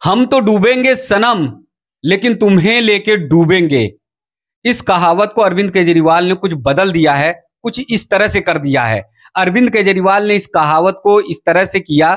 हम तो डूबेंगे सनम, लेकिन तुम्हें लेके डूबेंगे। इस कहावत को अरविंद केजरीवाल ने कुछ बदल दिया है, कुछ इस तरह से कर दिया है। अरविंद केजरीवाल ने इस कहावत को इस तरह से किया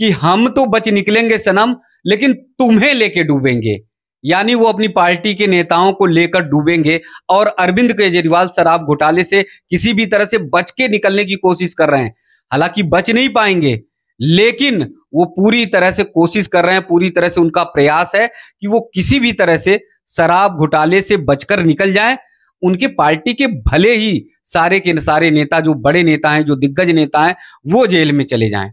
कि हम तो बच निकलेंगे सनम, लेकिन तुम्हें लेके डूबेंगे। यानी वो अपनी पार्टी के नेताओं को लेकर डूबेंगे और अरविंद केजरीवाल शराब घोटाले से किसी भी तरह से बच के निकलने की कोशिश कर रहे हैं। हालांकि बच नहीं पाएंगे, लेकिन वो पूरी तरह से कोशिश कर रहे हैं, पूरी तरह से उनका प्रयास है कि वो किसी भी तरह से शराब घोटाले से बचकर निकल जाएं। उनके पार्टी के भले ही सारे के सारे नेता, जो बड़े नेता हैं, जो दिग्गज नेता हैं, वो जेल में चले जाएं।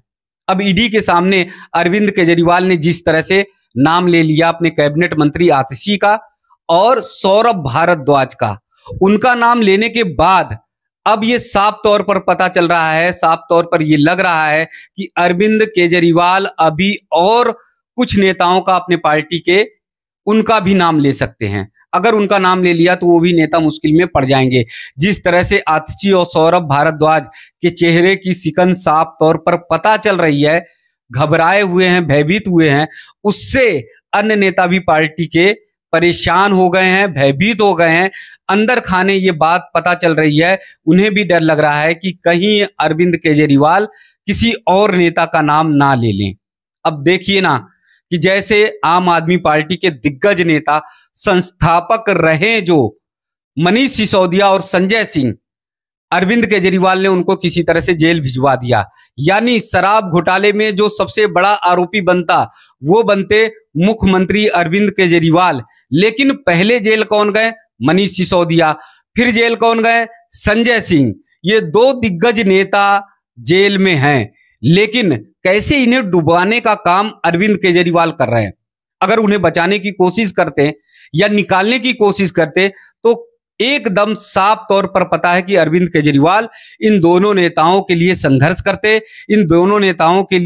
अब ईडी के सामने अरविंद केजरीवाल ने जिस तरह से नाम ले लिया अपने कैबिनेट मंत्री आतिशी का और सौरभ भारद्वाज का, उनका नाम लेने के बाद अब ये साफ तौर पर पता चल रहा है, साफ तौर पर ये लग रहा है कि अरविंद केजरीवाल अभी और कुछ नेताओं का, अपने पार्टी के, उनका भी नाम ले सकते हैं। अगर उनका नाम ले लिया तो वो भी नेता मुश्किल में पड़ जाएंगे। जिस तरह से आतिशी और सौरभ भारद्वाज के चेहरे की सिकन साफ तौर पर पता चल रही है, घबराए हुए हैं, भयभीत हुए हैं, उससे अन्य नेता भी पार्टी के परेशान हो गए हैं, भयभीत हो गए हैं। अंदर खाने ये बात पता चल रही है, उन्हें भी डर लग रहा है कि कहीं अरविंद केजरीवाल किसी और नेता का नाम ना ले लें। अब देखिए ना कि जैसे आम आदमी पार्टी के दिग्गज नेता, संस्थापक रहे जो मनीष सिसोदिया और संजय सिंह, अरविंद केजरीवाल ने उनको किसी तरह से जेल भिजवा दिया। यानी शराब घोटाले में जो सबसे बड़ा आरोपी बनता, वो बनते मुख्यमंत्री अरविंद केजरीवाल। लेकिन पहले जेल कौन गए? मनीष सिसोदिया। फिर जेल कौन गए? संजय सिंह। ये दो दिग्गज नेता जेल में हैं, लेकिन कैसे इन्हें डुबाने का काम अरविंद केजरीवाल कर रहे हैं। अगर उन्हें बचाने की कोशिश करते या निकालने की कोशिश करते तो एकदम साफ तौर पर पता है कि अरविंद केजरीवाल इन दोनों नेताओं के लिए संघर्ष करते, इन दोनों नेताओं के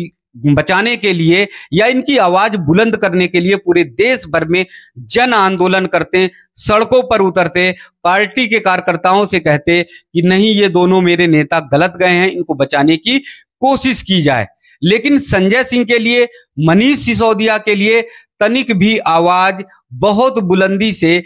बचाने के लिए या इनकी आवाज बुलंद करने के लिए पूरे देश भर में जन आंदोलन करते, सड़कों पर उतरते, पार्टी के कार्यकर्ताओं से कहते कि नहीं, ये दोनों मेरे नेता गलत गए हैं, इनको बचाने की कोशिश की जाए। लेकिन संजय सिंह के लिए, मनीष सिसोदिया के लिए तनिक भी आवाज बहुत बुलंदी से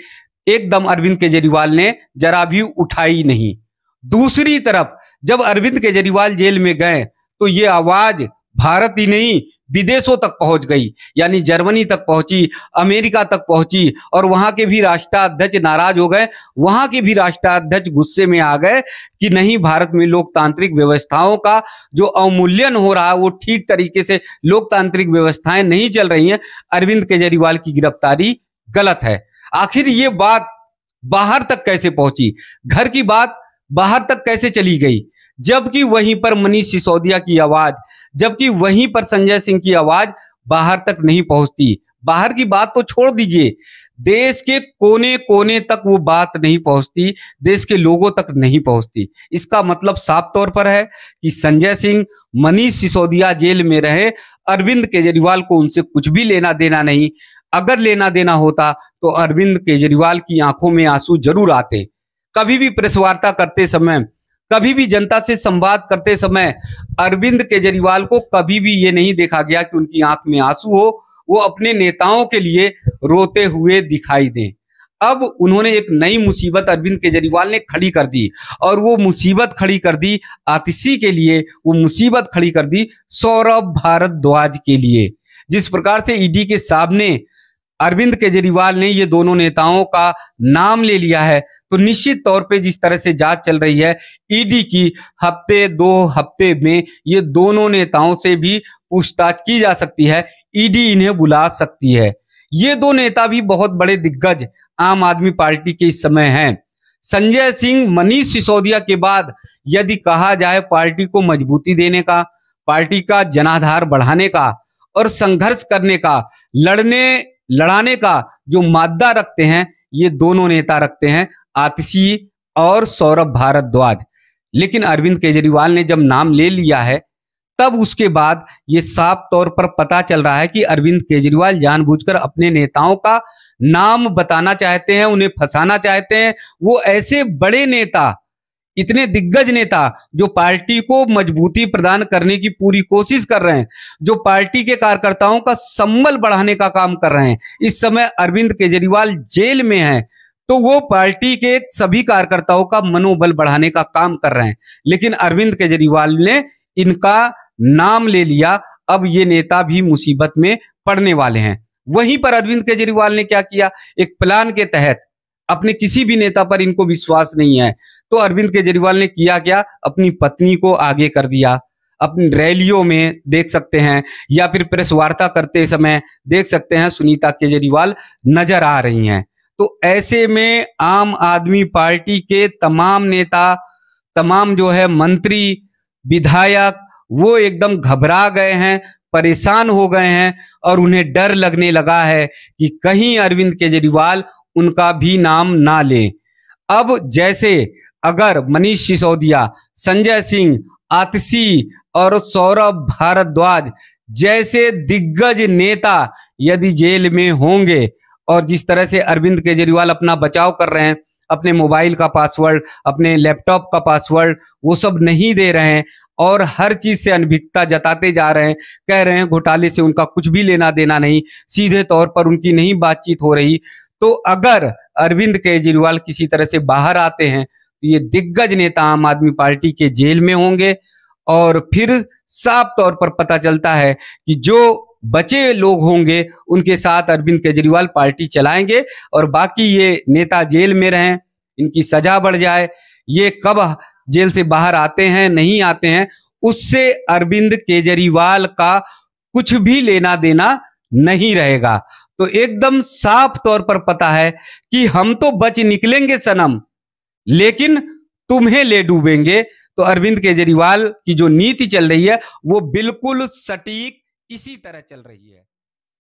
एकदम अरविंद केजरीवाल ने जरा भी उठाई नहीं। दूसरी तरफ जब अरविंद केजरीवाल जेल में गए तो ये आवाज भारत ही नहीं, विदेशों तक पहुंच गई। यानी जर्मनी तक पहुंची, अमेरिका तक पहुंची, और वहां के भी राष्ट्राध्यक्ष नाराज हो गए, वहां के भी राष्ट्राध्यक्ष गुस्से में आ गए कि नहीं, भारत में लोकतांत्रिक व्यवस्थाओं का जो अवमूल्यन हो रहा है, वो ठीक तरीके से लोकतांत्रिक व्यवस्थाएं नहीं चल रही हैं, अरविंद केजरीवाल की गिरफ्तारी गलत है। आखिर ये बात बाहर तक कैसे पहुंची? घर की बात बाहर तक कैसे चली गई? जबकि वहीं पर मनीष सिसोदिया की आवाज, जबकि वहीं पर संजय सिंह की आवाज बाहर तक नहीं पहुंचती। बाहर की बात तो छोड़ दीजिए, देश के कोने कोने तक वो बात नहीं पहुंचती, देश के लोगों तक नहीं पहुंचती। इसका मतलब साफ तौर पर है कि संजय सिंह, मनीष सिसोदिया जेल में रहे, अरविंद केजरीवाल को उनसे कुछ भी लेना देना नहीं। अगर लेना देना होता तो अरविंद केजरीवाल की आंखों में आंसू जरूर आते। कभी भी प्रेस वार्ता करते समय, कभी भी जनता से संवाद करते समय अरविंद केजरीवाल को कभी भी ये नहीं देखा गया कि उनकी आंख में आंसू हो, वो अपने नेताओं के लिए रोते हुए दिखाई दें। अब उन्होंने एक नई मुसीबत अरविंद केजरीवाल ने खड़ी कर दी, और वो मुसीबत खड़ी कर दी आतिशी के लिए, वो मुसीबत खड़ी कर दी सौरभ भारद्वाज के लिए। जिस प्रकार से ईडी के सामने अरविंद केजरीवाल ने ये दोनों नेताओं का नाम ले लिया है, तो निश्चित तौर पे जिस तरह से जांच चल रही है ईडी की, हफ्ते 2 हफ्ते में ये दोनों नेताओं से भी पूछताछ की जा सकती है, ईडी इन्हें बुला सकती है। ये दो नेता भी बहुत बड़े दिग्गज आम आदमी पार्टी के इस समय हैं। संजय सिंह, मनीष सिसोदिया के बाद यदि कहा जाए पार्टी को मजबूती देने का, पार्टी का जनाधार बढ़ाने का और संघर्ष करने का, लड़ाने का जो मादा रखते हैं, ये दोनों नेता रखते हैं, आतिशी और सौरभ भारद्वाज। लेकिन अरविंद केजरीवाल ने जब नाम ले लिया है, तब उसके बाद ये साफ तौर पर पता चल रहा है कि अरविंद केजरीवाल जानबूझकर अपने नेताओं का नाम बताना चाहते हैं, उन्हें फंसाना चाहते हैं। वो ऐसे बड़े नेता इतने दिग्गज नेता जो पार्टी को मजबूती प्रदान करने की पूरी कोशिश कर रहे हैं, जो पार्टी के कार्यकर्ताओं का संबल बढ़ाने का काम कर रहे हैं, इस समय अरविंद केजरीवाल जेल में हैं, तो वो पार्टी के सभी कार्यकर्ताओं का मनोबल बढ़ाने का काम कर रहे हैं। लेकिन अरविंद केजरीवाल ने इनका नाम ले लिया, अब ये नेता भी मुसीबत में पड़ने वाले हैं। वहीं पर अरविंद केजरीवाल ने क्या किया, एक प्लान के तहत, अपने किसी भी नेता पर इनको विश्वास नहीं है, तो अरविंद केजरीवाल ने किया क्या, अपनी पत्नी को आगे कर दिया। अपनी रैलियों में देख सकते हैं या फिर प्रेस वार्ता करते समय देख सकते हैं सुनीता केजरीवाल नजर आ रही हैं। तो ऐसे में आम आदमी पार्टी के तमाम नेता, तमाम जो है मंत्री, विधायक, वो एकदम घबरा गए हैं, परेशान हो गए हैं और उन्हें डर लगने लगा है कि कहीं अरविंद केजरीवाल उनका भी नाम ना लें। अब जैसे अगर मनीष सिसोदिया, संजय सिंह, आतिशी और सौरभ भारद्वाज जैसे दिग्गज नेता यदि जेल में होंगे और जिस तरह से अरविंद केजरीवाल अपना बचाव कर रहे हैं, अपने मोबाइल का पासवर्ड, अपने लैपटॉप का पासवर्ड वो सब नहीं दे रहे हैं और हर चीज से अनभिज्ञता जताते जा रहे हैं, कह रहे हैं घोटाले से उनका कुछ भी लेना देना नहीं, सीधे तौर पर उनकी नहीं बातचीत हो रही, तो अगर अरविंद केजरीवाल किसी तरह से बाहर आते हैं तो ये दिग्गज नेता आम आदमी पार्टी के जेल में होंगे और फिर साफ तौर पर पता चलता है कि जो बचे लोग होंगे उनके साथ अरविंद केजरीवाल पार्टी चलाएंगे और बाकी ये नेता जेल में रहें, इनकी सजा बढ़ जाए। ये कब जेल से बाहर आते हैं नहीं आते हैं उससे अरविंद केजरीवाल का कुछ भी लेना देना नहीं रहेगा। तो एकदम साफ तौर पर पता है कि हम तो बच निकलेंगे सनम, लेकिन तुम्हें ले डूबेंगे। तो अरविंद केजरीवाल की जो नीति चल रही है वो बिल्कुल सटीक इसी तरह चल रही है।